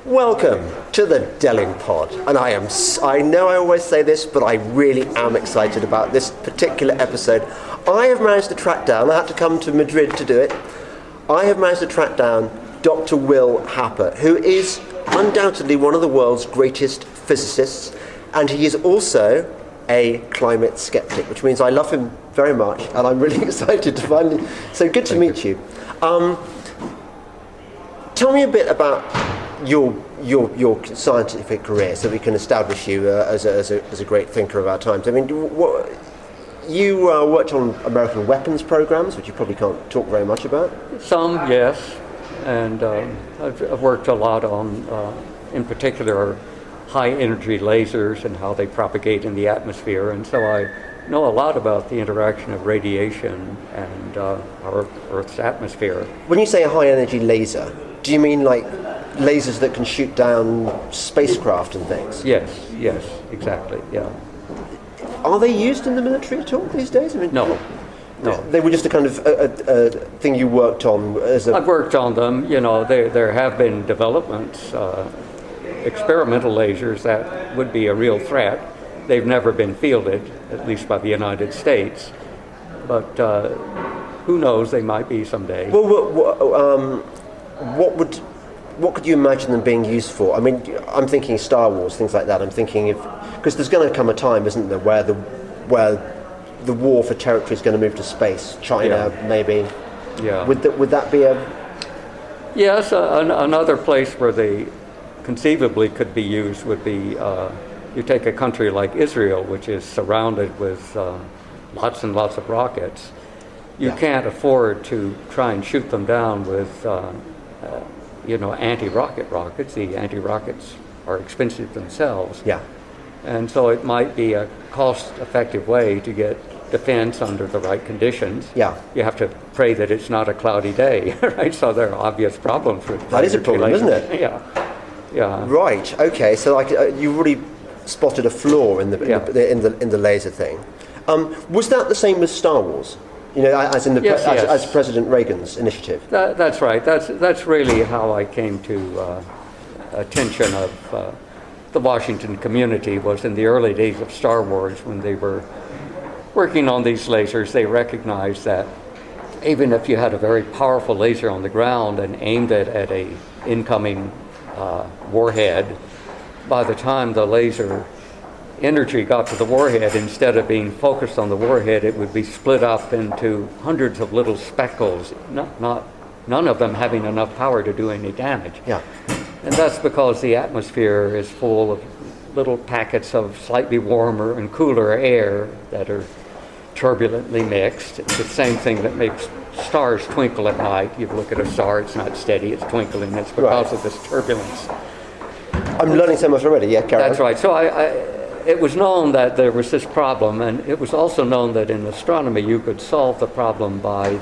Welcome to the Delingpod, and I know I always say this, but I really am excited about this particular episode. I have managed to track down, I had to come to Madrid to do it, I have managed to track down Dr. Will Happer, who is undoubtedly one of the world's greatest physicists, and he is also a climate skeptic, which means I love him very much, and I'm really excited to finally, so good to meet you. Tell me a bit about your scientific career, so we can establish you as a great thinker of our times. I mean, you worked on American weapons programs, which you probably can't talk very much about. Some, yes, and I've worked a lot on, in particular, high-energy lasers and how they propagate in the atmosphere, and so I know a lot about the interaction of radiation and our Earth's atmosphere. When you say a high-energy laser, do you mean like lasers that can shoot down spacecraft and things? Yes, exactly, yeah. Are they used in the military at all these days? I mean, No. They were just a kind of a thing you worked on as a... I've worked on them, there have been developments, experimental lasers that would be a real threat. They've never been fielded, at least by the United States, but who knows, they might be someday. Well, what could you imagine them being used for? I mean, I'm thinking Star Wars, things like that. I'm thinking because there's going to come a time, isn't there, where the war for territory is going to move to space. China, maybe. Yeah. Would that be a... Yes, another place where they conceivably could be used would be you take a country like Israel, which is surrounded with lots and lots of rockets. You can't afford to try and shoot them down with anti-rocket rockets. The anti-rockets are expensive themselves. Yeah. And so it might be a cost-effective way to get defense under the right conditions. Yeah. You have to pray that it's not a cloudy day, right? So there are obvious problems with that is a problem, isn't it? Yeah. Right. Okay. So you really spotted a flaw in the laser thing. Was that the same with Star Wars? As in as President Reagan's initiative. That's right. That's really how I came to attention of the Washington community. Was in the early days of Star Wars, when they were working on these lasers. They recognized that even if you had a very powerful laser on the ground and aimed it at a incoming warhead, by the time the laser energy got to the warhead, instead of being focused on the warhead, it would be split up into hundreds of little speckles, none of them having enough power to do any damage. Yeah. And that's because the atmosphere is full of little packets of slightly warmer and cooler air that are turbulently mixed. It's the same thing that makes stars twinkle at night. You look at a star, it's not steady, it's twinkling. It's because of this turbulence. I'm learning so much already, yeah, Karen. That's right. So it was known that there was this problem, and it was also known that in astronomy you could solve the problem by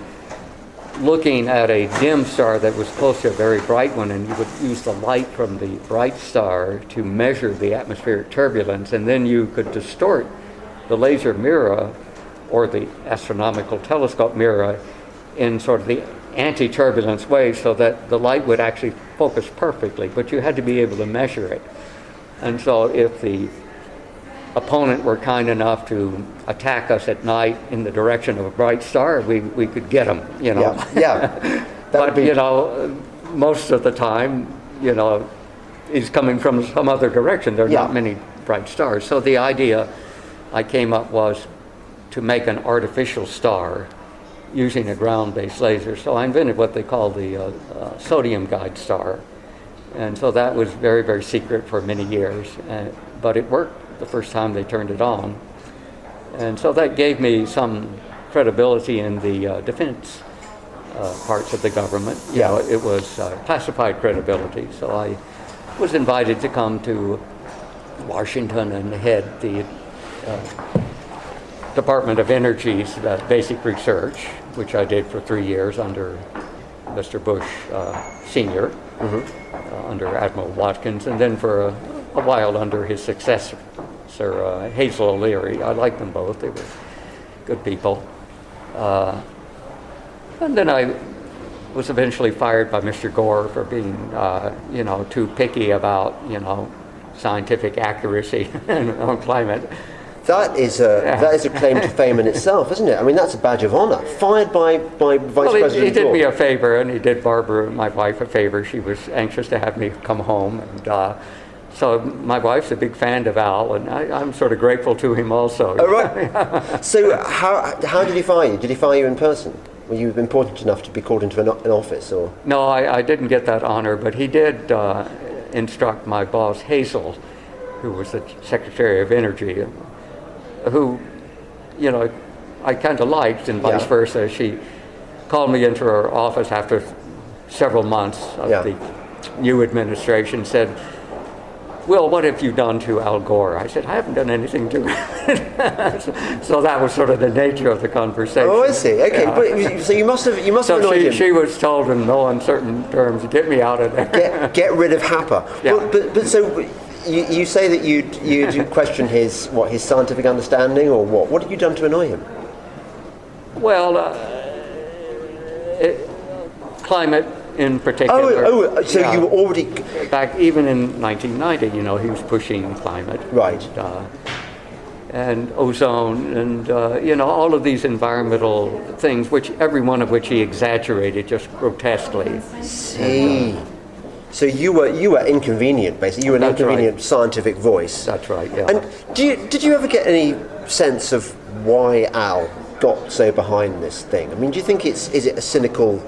looking at a dim star that was close to a very bright one, and you would use the light from the bright star to measure the atmospheric turbulence, and then you could distort the laser mirror or the astronomical telescope mirror in sort of the anti-turbulence way, so that the light would actually focus perfectly, but you had to be able to measure it. And so if the opponent were kind enough to attack us at night in the direction of a bright star, we could get them, Yeah. But, most of the time, is coming from some other direction. There are not many bright stars. So the idea I came up was to make an artificial star using a ground-based laser. So I invented what they call the sodium guide star. And so that was very, very secret for many years. But it worked the first time they turned it on. And so that gave me some credibility in the defense parts of the government. It was classified credibility. So I was invited to come to Washington and head the Department of Energy's basic research, which I did for 3 years under Mr. Bush Sr., under Admiral Watkins, and then for a while under his successor, Sir Hazel O'Leary. I liked them both. They were good people. And then I was eventually fired by Mr. Gore for being, too picky about, scientific accuracy on climate. That is a claim to fame in itself, isn't it? I mean, that's a badge of honor. Fired by Vice President he did Gore. me a favor, and he did Barbara, my wife, a favor. She was anxious to have me come home, and so my wife's a big fan of Al, and I'm sort of grateful to him also. Oh, right. So how did he fire you? Did he fire you in person? Were you important enough to be called into an office, or? No, I didn't get that honor, but he did instruct my boss, Hazel, who was the Secretary of Energy, who, I kind of liked, and vice versa. She called me into her office after several months of the new administration, said, "Will, what have you done to Al Gore?" I said, "I haven't done anything to him." So that was sort of the nature of the conversation. Oh, I see. Okay, but, so you must have annoyed him. She was told in no uncertain terms, "Get me out of there." Get rid of Happer. Yeah. But so you say that you'd question his scientific understanding, or what? What had you done to annoy him? Well, climate in particular. So you were already back even in 1990. He was pushing climate, right? And ozone, and all of these environmental things, which every one of which he exaggerated just grotesquely. See. So you were inconvenient, basically. You were an inconvenient scientific voice. That's right, yeah. And did you ever get any sense of why Al got so behind this thing? I mean, do you think is it a cynical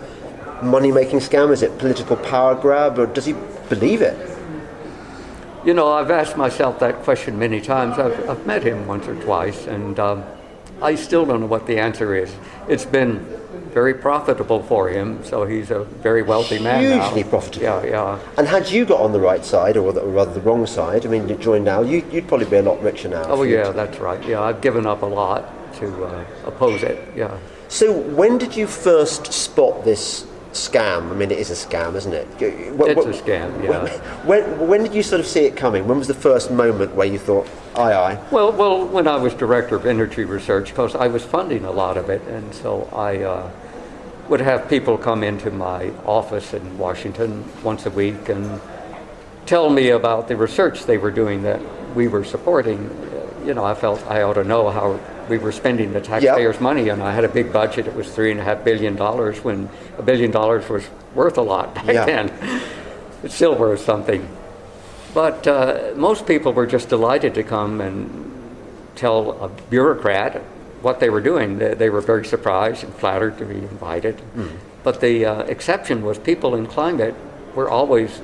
money-making scam? Is it political power grab, or does he believe it? I've asked myself that question many times. I've met him once or twice, and I still don't know what the answer is. It's been very profitable for him, so he's a very wealthy man now. Hugely profitable. Yeah. And had you got on the right side, or rather the wrong side, I mean, you joined now, you'd probably be a lot richer now. Oh, yeah, that's right. Yeah, I've given up a lot to oppose it, yeah. So when did you first spot this scam? I mean, it is a scam, isn't it? It's a scam, yeah. When did you sort of see it coming? When was the first moment where you thought, aye? Well, when I was director of energy research, because I was funding a lot of it, and so I would have people come into my office in Washington once a week and tell me about the research they were doing that we were supporting. I felt I ought to know how we were spending the taxpayers' money, and I had a big budget. It was $3.5 billion when $1 billion was worth a lot back then. It's still worth something. But most people were just delighted to come and tell a bureaucrat what they were doing. They were very surprised and flattered to be invited. But the exception was people in climate were always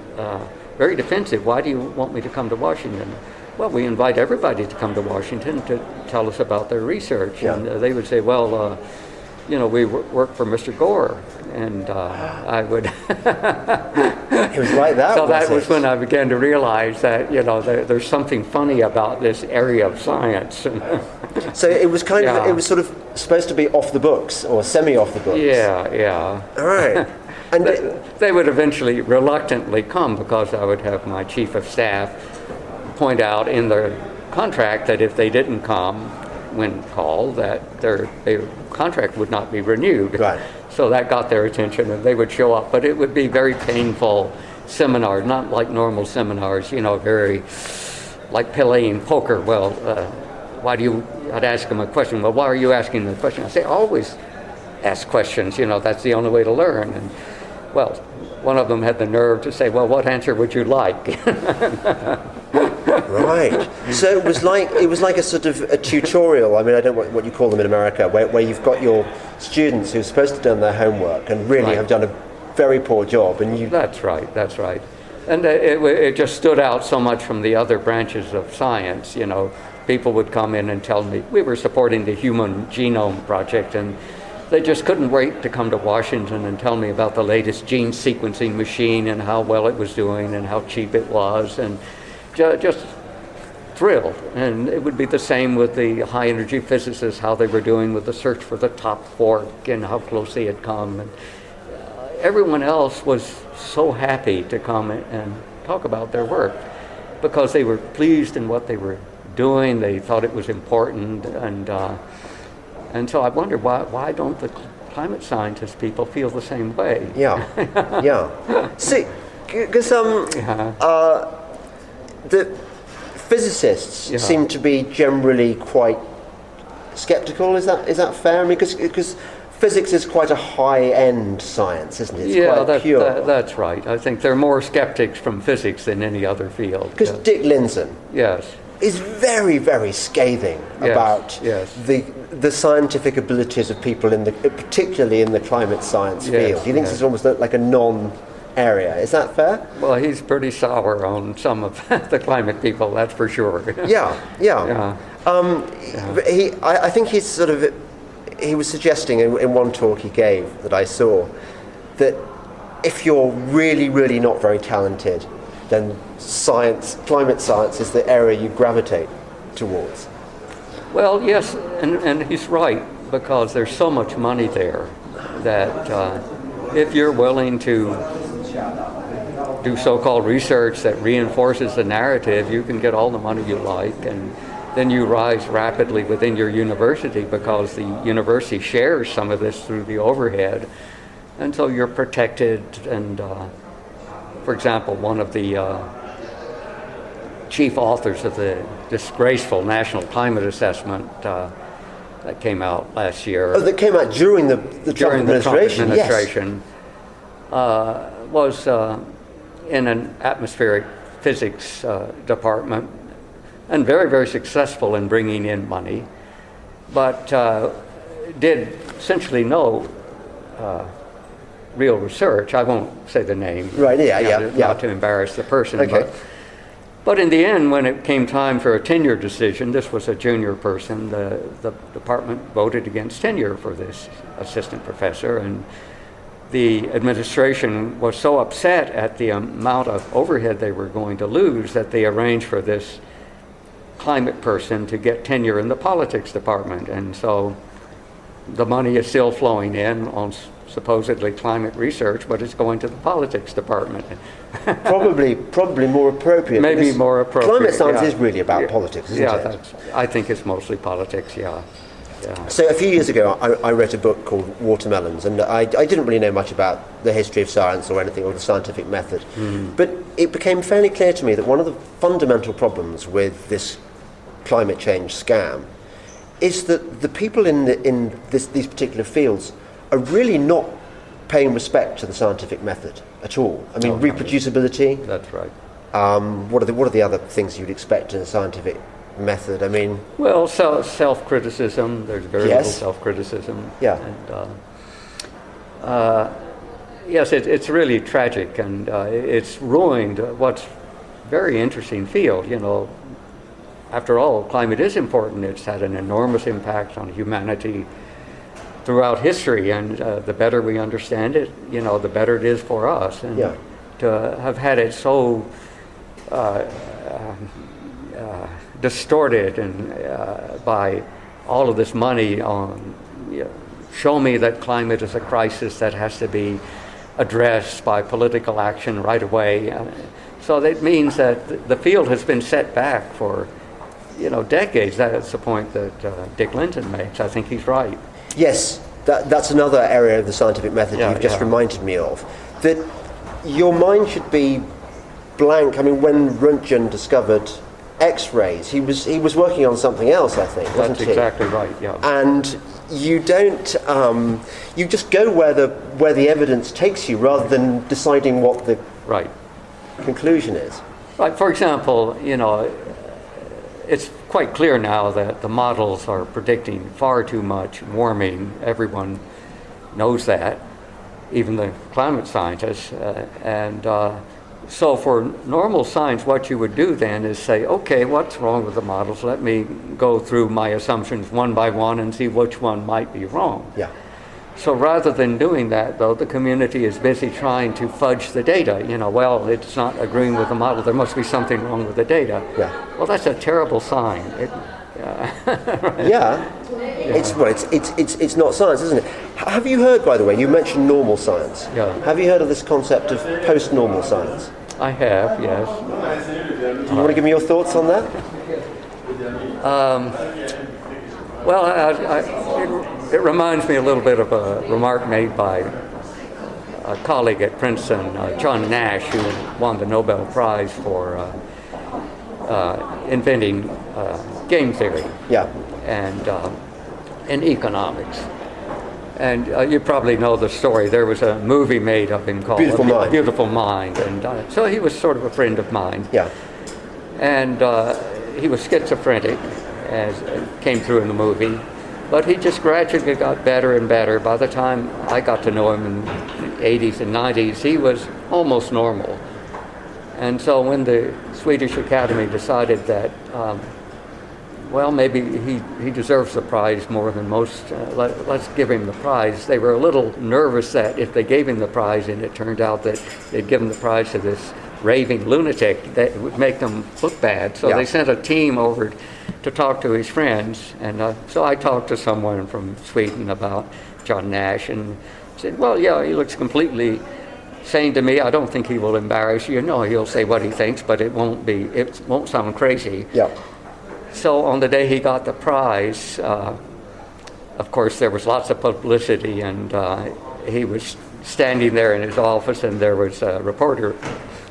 very defensive. "Why do you want me to come to Washington?" "Well, we invite everybody to come to Washington to tell us about their research." And they would say, "Well, we work for Mr. Gore." And I would... It was like that. So that was when I began to realize that, there's something funny about this area of science. So it was it was sort of supposed to be off the books, or semi off the books. Yeah. All right. And they would eventually reluctantly come, because I would have my chief of staff point out in the contract that if they didn't come when called, that their contract would not be renewed. Right. So that got their attention, and they would show up. But it would be very painful seminars, not like normal seminars, very like playing poker. Well, I'd ask them a question. Well, why are you asking the question? I say, always ask questions. That's the only way to learn. And well, one of them had the nerve to say, "Well, what answer would you like?" Right. So it was like a sort of a tutorial. I mean, I don't know what you call them in America, where you've got your students who are supposed to have done their homework and really have done a very poor job, and you. That's right. And it just stood out so much from the other branches of science. People would come in and tell me we were supporting the Human Genome Project, and they just couldn't wait to come to Washington and tell me about the latest gene sequencing machine and how well it was doing and how cheap it was, and just thrilled. And it would be the same with the high energy physicists, how they were doing with the search for the top quark and how close they had come. And everyone else was so happy to come and talk about their work because they were pleased in what they were doing. They thought it was important, and so I wondered why don't the climate scientist people feel the same way. Yeah, yeah. See, because the physicists seem to be generally quite skeptical. Is that fair? I mean, because physics is quite a high-end science, isn't it? It's quite pure. That's right. I think there are more skeptics from physics than any other field. Because Dick Lindzen is very, very scathing about the scientific abilities of people particularly in the climate science field. He thinks it's almost like a non-area. Is that fair? Well, he's pretty sour on some of the climate people, that's for sure. I think he was suggesting in one talk he gave that I saw that if you're really, really not very talented, then climate science is the area you gravitate towards. Well, yes, and he's right, because there's so much money there that if you're willing to do so-called research that reinforces the narrative, you can get all the money you like, and then you rise rapidly within your university because the university shares some of this through the overhead, and so you're protected. And for example, one of the chief authors of the disgraceful National Climate Assessment that came out last year. Oh, that came out during the Trump administration. Was in an atmospheric physics department, and very, very successful in bringing in money, but did essentially no real research. I won't say the name. Right, not to embarrass the person. Okay. But in the end, when it came time for a tenure decision, this was a junior person, the department voted against tenure for this assistant professor, and the administration was so upset at the amount of overhead they were going to lose that they arranged for this climate person to get tenure in the politics department. And so the money is still flowing in on supposedly climate research, but it's going to the politics department. probably more appropriate. Maybe more appropriate. Climate science is really about politics, isn't it? I think it's mostly politics, So a few years ago, I wrote a book called Watermelons, and I didn't really know much about the history of science or anything, or the scientific method. But it became fairly clear to me that one of the fundamental problems with this climate change scam is that the people in these particular fields are really not paying respect to the scientific method at all. I mean, reproducibility. That's right. What are the other things you'd expect in a scientific method? I mean, well, self-criticism. There's very little self-criticism. Yeah. And yes, it's really tragic, and it's ruined what's very interesting field. You know, after all, climate is important. It's had an enormous impact on humanity throughout history, and the better we understand it, the better it is for us. And to have had it so distorted and by all of this money on, show me that climate is a crisis that has to be addressed by political action right away. So that means that the field has been set back for, decades. That's the point that Dick Lindzen makes. I think he's right. Yes, that's another area of the scientific method you've just reminded me of. That your mind should be blank. I mean, when Röntgen discovered X-rays, he was working on something else, I think, wasn't he? That's exactly right, yeah. And you don't, you just go where the evidence takes you rather than deciding what the conclusion is. Right, for example, it's quite clear now that the models are predicting far too much warming. Everyone knows that, even the climate scientists. So for normal science, what you would do then is say, okay, what's wrong with the models? Let me go through my assumptions one by one and see which one might be wrong. Yeah. So rather than doing that, though, the community is busy trying to fudge the data. Well, it's not agreeing with the model. There must be something wrong with the data. Yeah. Well, that's a terrible sign. It's not science, isn't it? Have you heard, by the way, you mentioned normal science. Yeah. Have you heard of this concept of post-normal science? I have, yes. Do you want to give me your thoughts on that? Well, It reminds me a little bit of a remark made by a colleague at Princeton, John Nash, who won the Nobel Prize for inventing game theory and economics. And you probably know the story. There was a movie made of him called Beautiful Mind. And so he was sort of a friend of mine. Yeah. And he was schizophrenic, as came through in the movie. But he just gradually got better and better. By the time I got to know him in the 80s and 90s, he was almost normal. And so when the Swedish Academy decided that, well, maybe he deserves the prize more than most, let's give him the prize, they were a little nervous that if they gave him the prize and it turned out that they'd given the prize to this raving lunatic, that would make them look bad. So they sent a team over to talk to his friends, and so I talked to someone from Sweden about John Nash and said, well, yeah, he looks completely sane to me. I don't think he will embarrass you. No, he'll say what he thinks, but it won't sound crazy. Yeah. So on the day he got the prize, of course, there was lots of publicity, and he was standing there in his office, and there was a reporter,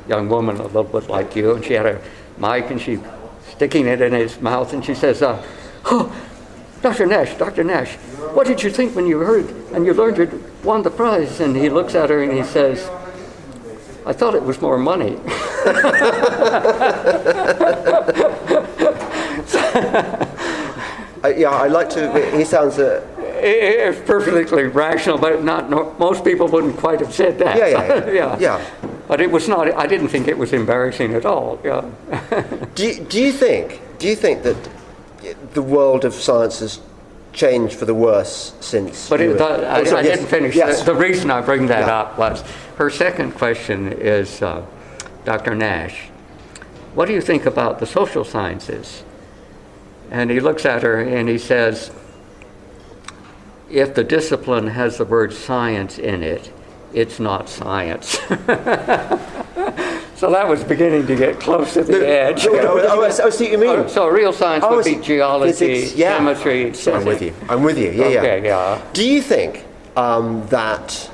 young woman, a little bit like you, and she had a mic, and she sticking it in his mouth, and she says, oh, Dr. Nash, what did you think when you heard and you learned you won the prize? And he looks at her and he says, I thought it was more money. Yeah, I like to, he sounds... It's perfectly rational, but most people wouldn't quite have said that. Yeah. But it was not, I didn't think it was embarrassing at all, yeah. Do you think that the world of science has changed for the worse since... But I didn't finish. Yes. The reason I bring that up was, her second question is, Dr. Nash, what do you think about the social sciences? And he looks at her and he says, if the discipline has the word science in it, it's not science. So that was beginning to get close to the edge. I see what you mean. So real science would be geology, physics, chemistry. So I'm with you. Okay, yeah. Do you think that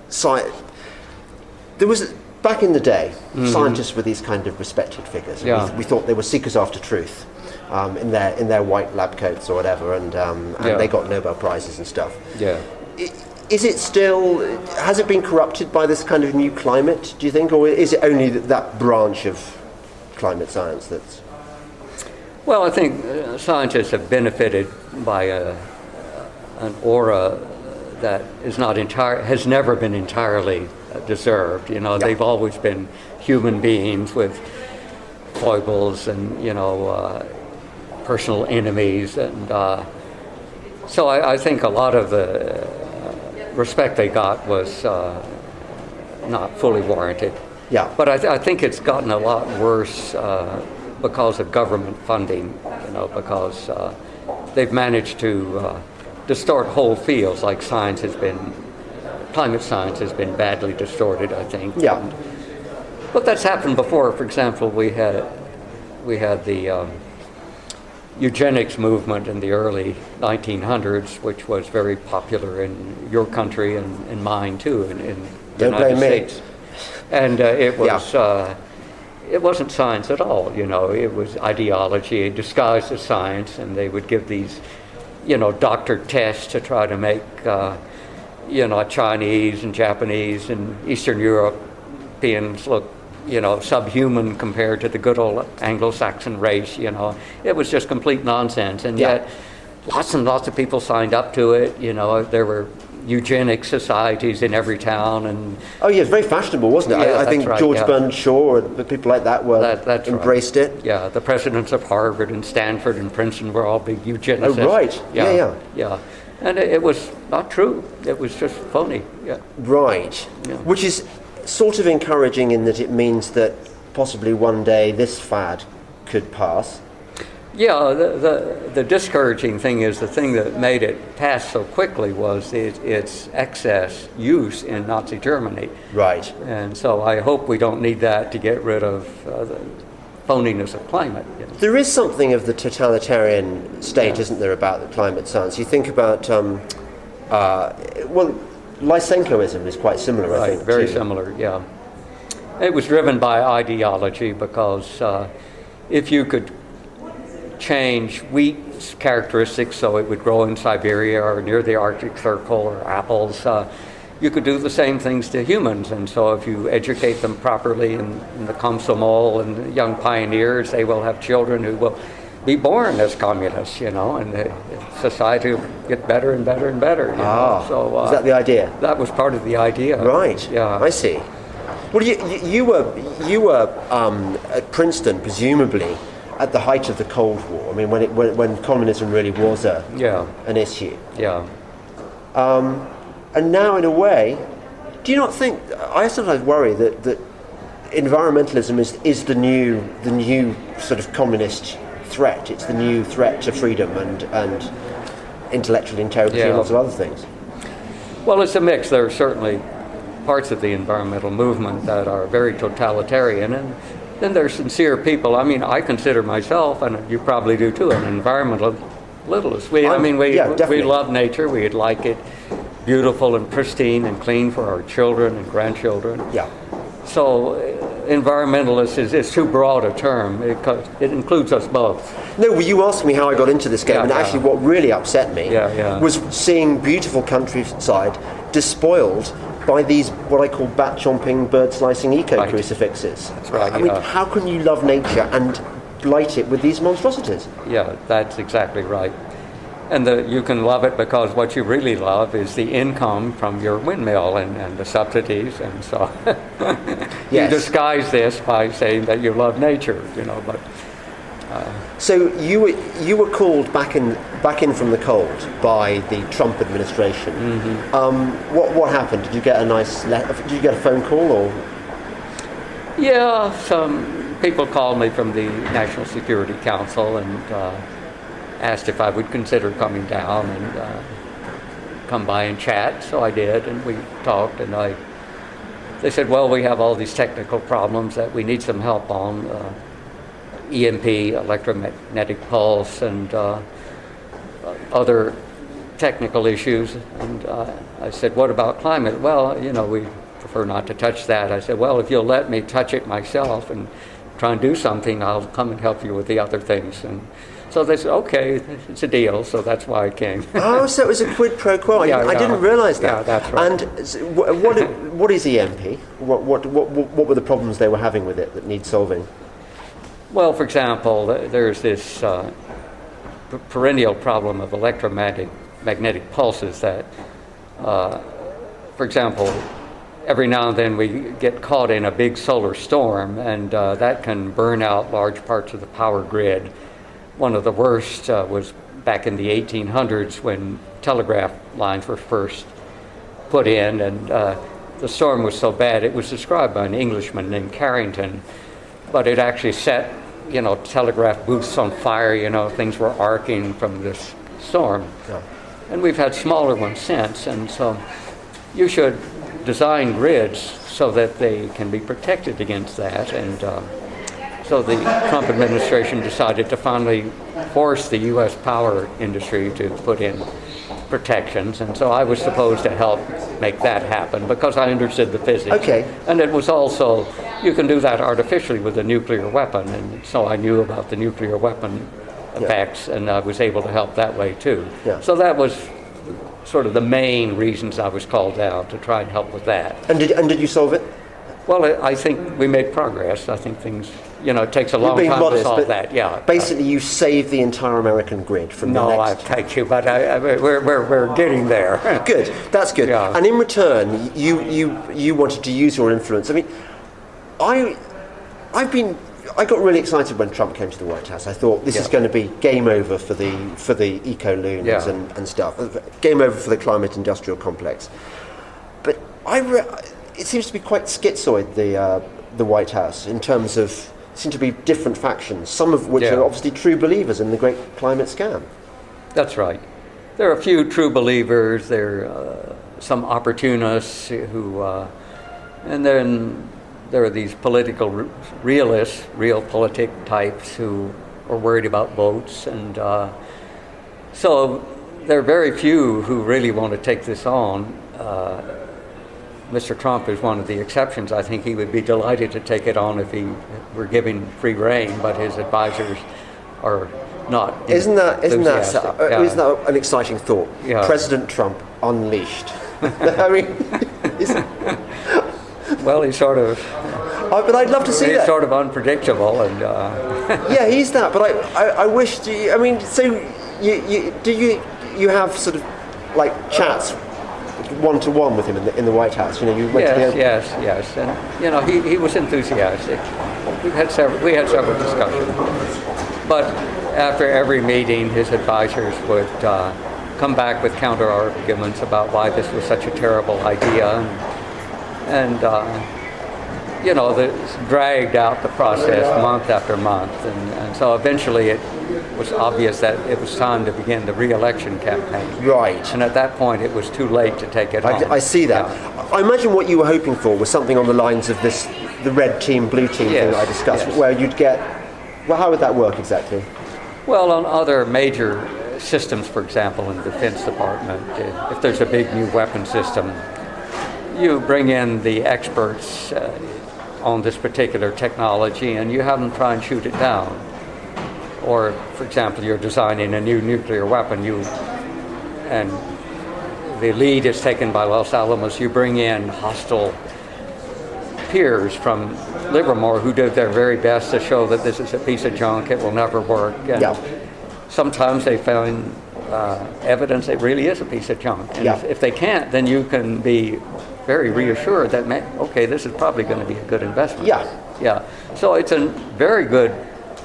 science... There was, back in the day, scientists were these kind of respected figures. Yeah. We thought they were seekers after truth. In their white lab coats or whatever, and they got Nobel Prizes and stuff. Yeah. Is it still, has it been corrupted by this kind of new climate, do you think, or is it only that branch of climate science that's... Well, I think scientists have benefited by an aura that has never been entirely deserved. You know, they've always been human beings with foibles and, personal enemies, and so I think a lot of the respect they got was not fully warranted. Yeah. But I think it's gotten a lot worse because of government funding, because they've managed to distort whole fields, like climate science has been badly distorted, I think. Yeah. But that's happened before. For example, we had the eugenics movement in the early 1900s, which was very popular in your country and in mine too, in the United States. And it wasn't science at all. It was ideology disguised as science, and they would give these, doctored tests to try to make, Chinese and Japanese and Eastern Europeans look subhuman compared to the good old Anglo-Saxon race. It was just complete nonsense, and yet lots and lots of people signed up to it. There were eugenic societies in every town, and it's very fashionable, wasn't it? I think George Bernard Shaw and people like that embraced it. Yeah, the presidents of Harvard and Stanford and Princeton were all big eugenicists. Oh, right. Yeah. And it was not true. It was just phony. Yeah. Right. Yeah. Which is sort of encouraging in that it means that possibly one day this fad could pass. Yeah, the discouraging thing is the thing that made it pass so quickly was its excess use in Nazi Germany. Right. And so I hope we don't need that to get rid of phoniness of climate. There is something of the totalitarian state, isn't there, about the climate science? You think about, Lysenkoism is quite similar, I think. Very similar, yeah. It was driven by ideology because if you could change wheat's characteristics so it would grow in Siberia or near the Arctic Circle, or apples, you could do the same things to humans. And so if you educate them properly in the Komsomol and the young pioneers, they will have children who will be born as communists, and the society will get better and better and better. So is that the idea? That was part of the idea. Right. Yeah. I see. Well, you were at Princeton, presumably, at the height of the Cold War. I mean, when communism really was an issue. Yeah. And now, in a way, do you not think? I sometimes worry that environmentalism is the new sort of communist threat. It's the new threat to freedom and intellectual integrity and lots of other things. Well, it's a mix. There are certainly parts of the environmental movement that are very totalitarian, and then there's sincere people. I mean, I consider myself, and you probably do too, an environmentalist. We love nature. We'd like it beautiful and pristine and clean for our children and grandchildren. Yeah. So environmentalist is too broad a term. It includes us both. No, well, you asked me how I got into this game, and actually what really upset me was seeing beautiful countryside despoiled by these, what I call bat-chomping, bird-slicing eco-crucifixes. That's right. I mean, how can you love nature and blight it with these monstrosities? Yeah, that's exactly right. And you can love it because what you really love is the income from your windmill and the subsidies, and so you disguise this by saying that you love nature, but. So you were called back in from the cold by the Trump administration. Mm-hmm. What happened? Did you get a nice Did you get a phone call or? Yeah, some people called me from the National Security Council and asked if I would consider coming down and come by and chat. So I did, and we talked. And they said, well, we have all these technical problems that we need some help on. EMP, electromagnetic pulse, and other technical issues. And I said, what about climate? Well, we prefer not to touch that. I said, well, if you'll let me touch it myself and try and do something, I'll come and help you with the other things. And so they said, okay, it's a deal. So that's why I came. Oh, so it was a quid pro quo. I didn't realize that. Yeah, that's right. And what is EMP? What were the problems they were having with it that need solving? Well, for example, there's this perennial problem of electromagnetic pulses that, for example, every now and then we get caught in a big solar storm, and that can burn out large parts of the power grid. One of the worst was back in the 1800s when telegraph lines were first put in, and the storm was so bad. It was described by an Englishman named Carrington, but it actually set telegraph booths on fire. Things were arcing from this storm. Yeah. And we've had smaller ones since, and so you should design grids so that they can be protected against that. And so the Trump administration decided to finally force the U.S. power industry to put in protections, and so I was supposed to help make that happen because I understood the physics. Okay. And it was also, you can do that artificially with a nuclear weapon, and so I knew about the nuclear weapon effects, and I was able to help that way too. Yeah. So that was sort of the main reasons I was called down, to try and help with that. And did you solve it? Well, I think we made progress. I think things, it takes a long time to solve that. Yeah. Basically, you saved the entire American grid from the next. Thank you, but we're getting there. Good. That's good. Yeah. And in return, you wanted to use your influence. I mean, I got really excited when Trump came to the White House. I thought this is going to be game over for the eco-loons and stuff. Game over for the climate industrial complex. But it seems to be quite schizoid, the White House, in terms of seem to be different factions, some of which are obviously true believers in the great climate scam. That's right. There are a few true believers. There are some opportunists who, and then there are these political realists, realpolitik types who are worried about votes, and so there are very few who really want to take this on. Mr. Trump is one of the exceptions. I think he would be delighted to take it on if he were given free rein, but his advisors are not. Isn't that an exciting thought? Yeah. President Trump unleashed. I mean, well, he's sort of. But I'd love to see that. He's sort of unpredictable, and. Yeah, he's that. But I wish. I mean, so you have sort of like chats one-to-one with him in the White House? You know, you went to the yes, and you know he was enthusiastic. We had several discussions, but after every meeting, his advisors would come back with counter arguments about why this was such a terrible idea, and you know, dragged out the process month after month, and so eventually it was obvious that it was time to begin the re-election campaign. Right. And at that point, it was too late to take it on. I see that. Yeah. I imagine what you were hoping for was something on the lines of the red team, blue team thing that I discussed, where you'd get. Well, how would that work exactly? Well, on other major systems, for example, in the Defense Department, if there's a big new weapon system, you bring in the experts on this particular technology, and you have them try and shoot it down. Or, for example, you're designing a new nuclear weapon, and the lead is taken by Los Alamos. You bring in hostile peers from Livermore who did their very best to show that this is a piece of junk, it will never work. And sometimes they find evidence it really is a piece of junk. And if they can't, then you can be very reassured that, okay, this is probably going to be a good investment. Yeah. So it's a very good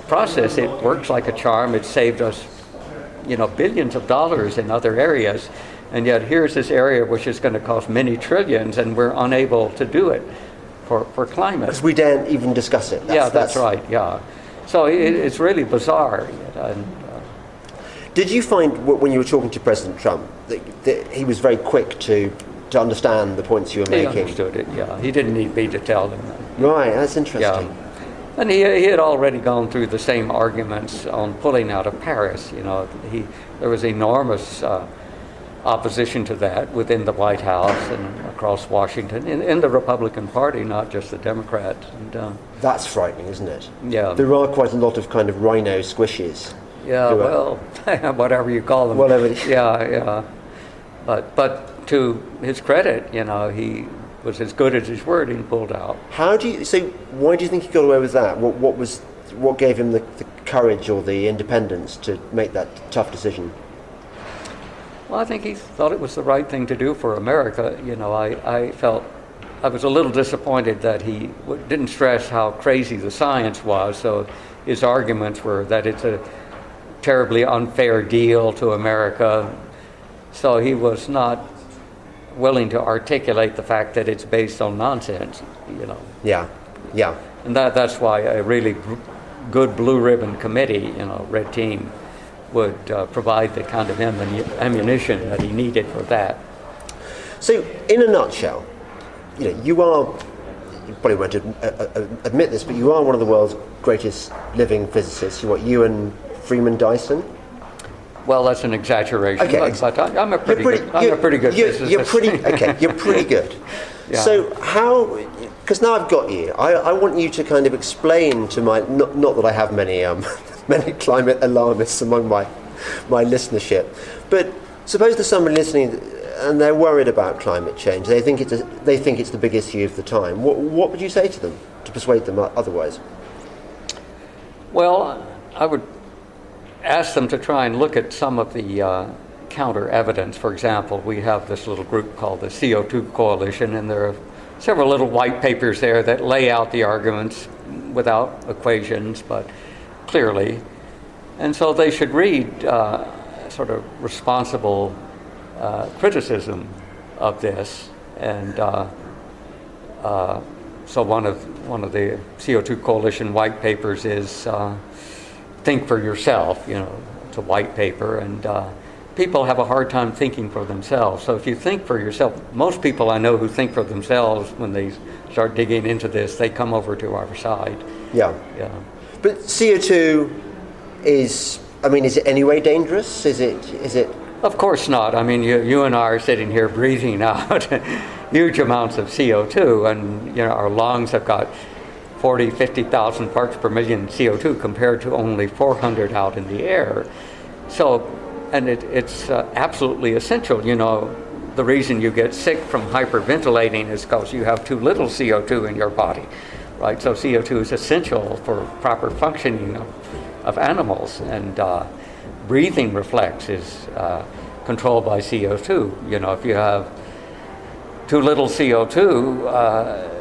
process. It works like a charm. It saved us, billions of dollars in other areas, and yet here's this area which is going to cost many trillions, and we're unable to do it for climate. Because we daren't even discuss it. That's right. Yeah. So it's really bizarre. Did you find when you were talking to President Trump that he was very quick to understand the points you were making? He understood it. Yeah. He didn't need me to tell him. Right. That's interesting. Yeah. And he had already gone through the same arguments on pulling out of Paris. There was enormous opposition to that within the White House and across Washington, in the Republican Party, not just the Democrats. And, that's frightening, isn't it? Yeah. There are quite a lot of kind of rhino squishes. Yeah, well, whatever you call them. Whatever. Yeah. But to his credit, he was as good as his word and pulled out. Why do you think he got away with that? What gave him the courage or the independence to make that tough decision? Well, I think he thought it was the right thing to do for America. I felt I was a little disappointed that he didn't stress how crazy the science was. So his arguments were that it's a terribly unfair deal to America. So he was not willing to articulate the fact that it's based on nonsense, Yeah. And that's why a really good blue ribbon committee, red team, would provide the kind of ammunition that he needed for that. So, in a nutshell, you probably won't admit this, but you are one of the world's greatest living physicists. You and Freeman Dyson. Well, that's an exaggeration. Okay, but I'm a pretty good physicist. You're pretty good. Yeah. So because now I've got you, I want you to kind of explain to my, not that I have many many climate alarmists among my listenership, but suppose there's someone listening and they're worried about climate change. They think it's the big issue of the time. What would you say to them to persuade them otherwise? Well, I would ask them to try and look at some of the counter evidence. For example, we have this little group called the Co2 Coalition, and there are several little white papers there that lay out the arguments without equations, but clearly. And so they should read sort of responsible criticism of this. And so one of the CO2 Coalition white papers is Think for Yourself. It's a white paper, and people have a hard time thinking for themselves. So if you think for yourself, most people I know who think for themselves, when they start digging into this, they come over to our side. Yeah. But CO2 is it anyway dangerous? Is it? Of course not. I mean, you and I are sitting here breathing out huge amounts of CO2, and our lungs have got 40, 50,000 parts per million CO2 compared to only 400 out in the air. So, and it's absolutely essential. The reason you get sick from hyperventilating is because you have too little CO2 in your body, right? So CO2 is essential for proper functioning of animals, and breathing reflex is controlled by CO2. If you have too little CO2,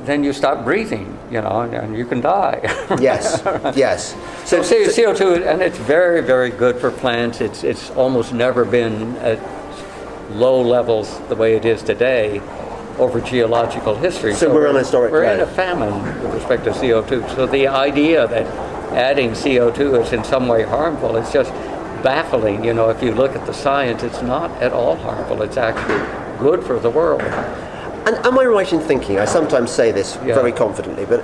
then you stop breathing, and you can die. Yes, yes. So CO2, and it's very, very good for plants. It's almost never been at low levels the way it is today over geological history. So we're on a historic We're low. in a famine with respect to CO2. So the idea that adding CO2 is in some way harmful, it's just baffling. If you look at the science, it's not at all harmful. It's actually good for the world. And am I right in thinking, I sometimes say this very confidently, but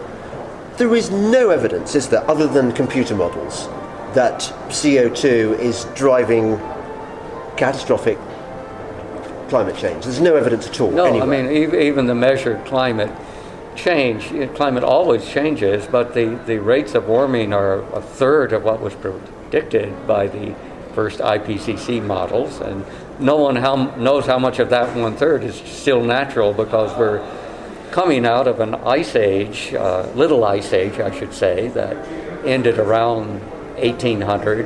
there is no evidence, is there, other than computer models, that CO2 is driving catastrophic climate change? There's no evidence at all. No, anywhere. I mean, even the measured climate change, climate always changes, but the rates of warming are a third of what was predicted by the first IPCC models, and no one knows how much of that one-third is still natural, because we're coming out of an ice age, little ice age, I should say, that ended around 1800.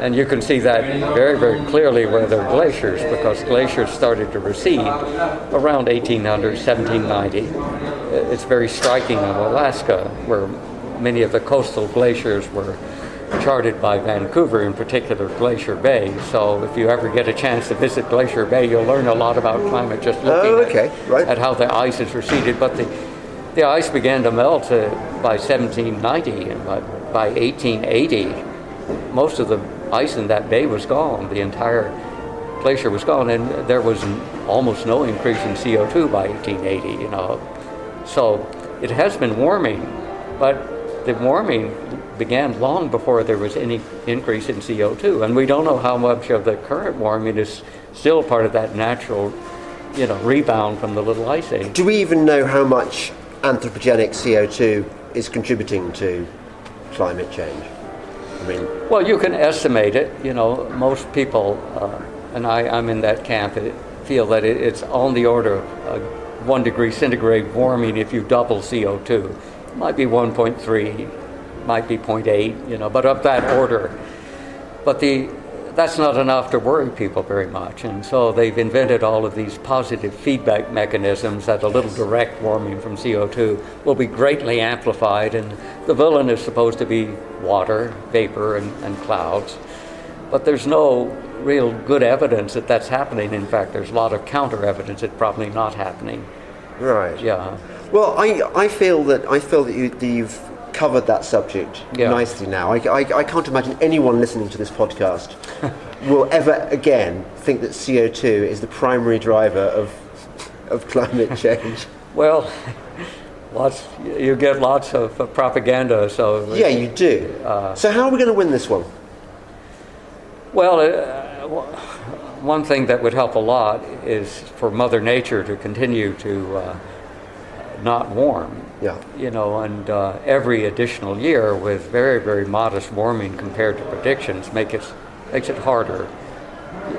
And you can see that very, very clearly where there are glaciers, because glaciers started to recede around 1800, 1790. It's very striking in Alaska, where many of the coastal glaciers were charted by Vancouver, in particular Glacier Bay. So if you ever get a chance to visit Glacier Bay, you'll learn a lot about climate just looking at how the ice has receded. But the ice began to melt by 1790, and by 1880, most of the ice in that bay was gone. The entire glacier was gone, and there was almost no increase in CO2 by 1880. So it has been warming, but the warming began long before there was any increase in CO2, and we don't know how much of the current warming is still part of that natural, rebound from the little ice age. Do we even know how much anthropogenic CO2 is contributing to climate change? Well, you can estimate it. Most people, and I'm in that camp, feel that it's on the order of 1 degree centigrade warming if you double CO2. It might be 1.3. Might be 0.8, but of that order. But that's not enough to worry people very much, and so they've invented all of these positive feedback mechanisms that a little direct warming from CO2 will be greatly amplified, and the villain is supposed to be water, vapor, and clouds. But there's no real good evidence that that's happening. In fact, there's a lot of counter evidence it's probably not happening. Right. Yeah. Well, I feel that you've covered that subject nicely now. I can't imagine anyone listening to this podcast will ever again think that CO2 is the primary driver of climate change. Well, you get lots of propaganda, so... Yeah, you do. So how are we going to win this one? Well, one thing that would help a lot is for Mother Nature to continue to not warm. Yeah. And every additional year with very, very modest warming compared to predictions makes it harder.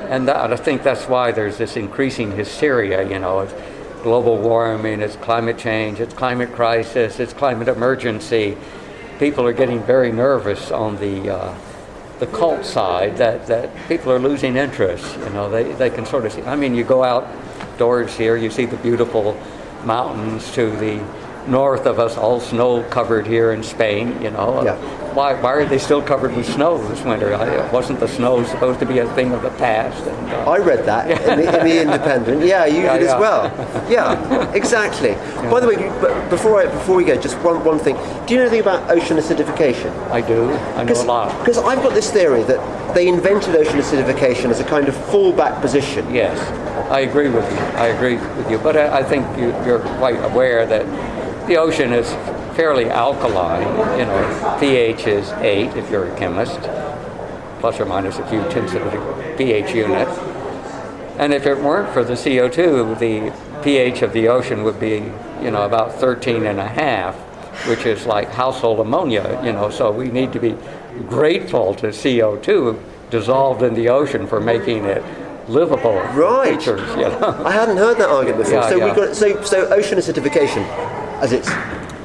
And I think that's why there's this increasing hysteria, it's global warming, it's climate change, it's climate crisis, it's climate emergency. People are getting very nervous on the cult side that people are losing interest. They can sort of see, you go outdoors here, you see the beautiful mountains to the north of us, all snow covered here in Spain, you know. Yeah. Why are they still covered with snow this winter? Wasn't the snow supposed to be a thing of the past? And, I read that in the Independent. Yeah, you did as well. Yeah, exactly. Yeah. By the way, before we go, just one thing. Do you know anything about ocean acidification? I do. I know a lot. Because I've got this theory that they invented ocean acidification as a kind of fallback position. Yes, I agree with you. But I think you're quite aware that the ocean is fairly alkaline. You know, pH is 8 if you're a chemist, plus or minus a few tenths of a pH unit. And if it weren't for the CO2, the pH of the ocean would be, you know, about 13.5, which is like household ammonia. You know, so we need to be grateful to CO2 dissolved in the ocean for making it livable creatures. You know? I hadn't heard that argument before. So ocean acidification, as it's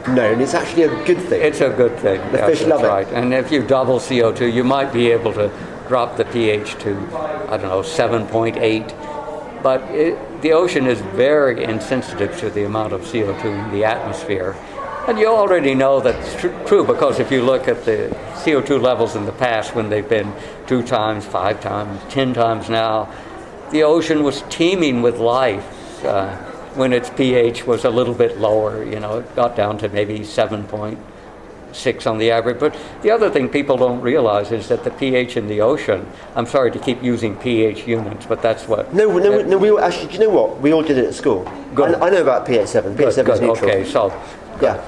known, it's actually a good thing. It's a good thing. The fish love it. Right. And if you double CO2, you might be able to drop the pH to, I don't know, 7.8. But the ocean is very insensitive to the amount of CO2 in the atmosphere. And you already know that's true because if you look at the CO2 levels in the past when they've been 2 times, 5 times, 10 times now, the ocean was teeming with life. When its pH was a little bit lower, you know, it got down to maybe 7.6 on the average. But the other thing people don't realize is that the pH in the ocean, I'm sorry to keep using pH units, but that's what... No, we actually, do you know what? We all did it at school. Good. I know about pH 7. pH 7 is neutral. Okay, so... Yeah.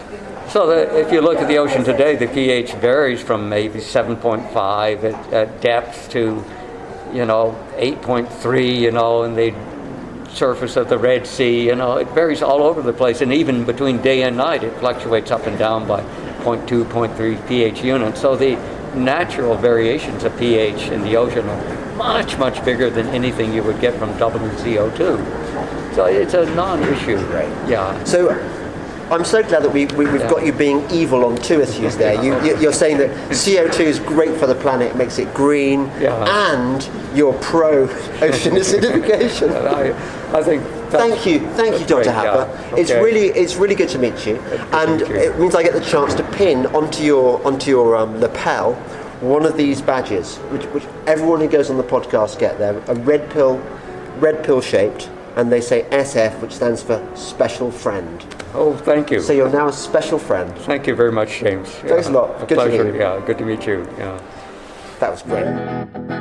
So if you look at the ocean today, the pH varies from maybe 7.5 at depth to, you know, 8.3, you know, and the surface of the Red Sea, you know, it varies all over the place, and even between day and night it fluctuates up and down by 0.2, 0.3 pH units. So the natural variations of pH in the ocean are much, much bigger than anything you would get from doubling CO2. So it's a non-issue. Right. Yeah. So I'm so glad that we've got you being evil on 2 issues there. You're saying that CO2 is great for the planet, makes it green, and you're pro-ocean acidification. I think. Thank you, Dr. Happer. Yeah. Okay. It's really good to meet you, and it means I get the chance to pin onto your lapel one of these badges, which everyone who goes on the podcast get. They're a red pill shaped, and they say SF, which stands for Special Friend. Oh, thank you. So you're now a special friend. Thank you very much, James. Thanks a lot. Good to meet you. Yeah, good to meet you. Yeah. That was great.